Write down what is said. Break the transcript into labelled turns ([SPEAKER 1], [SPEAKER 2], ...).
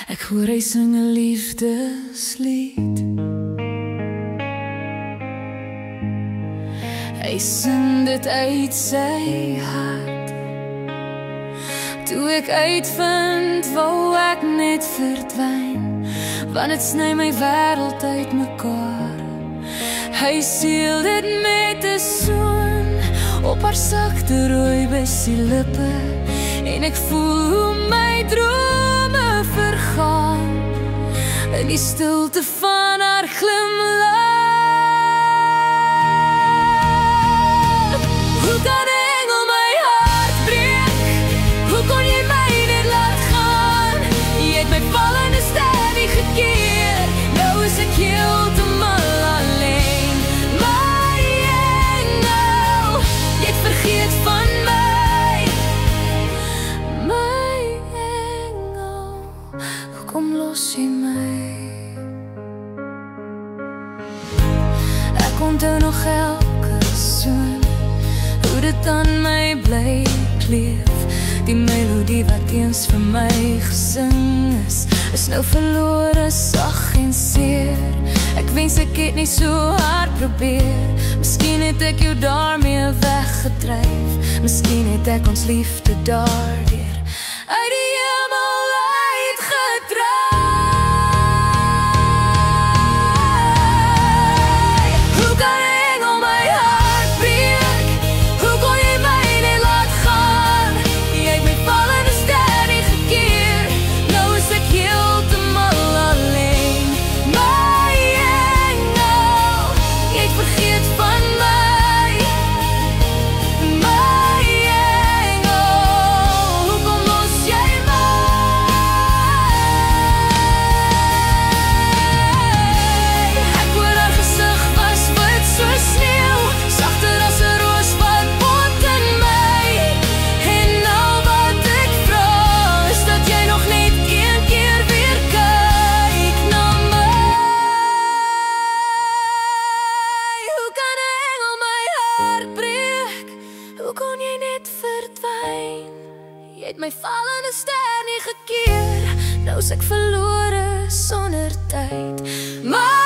[SPEAKER 1] Ek hoor hy sing 'n liefdeslied. Hy sing dit uit sy hart. Toe ek uitvind, wou ek net verdwyn, want het sny my wêreld uit mekaar. Hy seel dit met 'n soen op haar sagte rooi bussie lippe, en ek voel hoe my drome vergaan in die stilte van haar glimlach. Hoe kan 'n engel my hart breek? Hoe kon jy my net laat gaan? Jy het my vallende ster nie gekeer. Nou is ek heeltemal alleen. My engel, jy het vergeet van my. My engel, hoekom los jy my? Ek onthou nog elke soen, hoe dit aan my bly kleef. Die melodie wat eens vir my gesing is nou verlore, sag en seer. Ek wens ek het nie so hard probeer. Miskien het ek jou daarmee weggedryf. Miskien het ek ons liefde daardeur uit die hemel uitgedraai. Hoe kan 'n engel my hart breek? Hoe kon jy my net laat gaan? Jy het my vallende ster nie gekeer. Nou is ek heeltemal alleen. My engel, jy het vergeet van my. My engel, hoekom los jy my? Ek hoor haar gesig was wit soos sneeu, sagter as 'n roos wat bot in my. En nou wat ek vra, is dat jy nog net een keer weer kyk na my. Hoe kan 'n engel my hart breek? Hoe kon jy net verdwyn? Jy het my vallende ster nie gekeer. Nou is ek verlore sonder tyd. Maar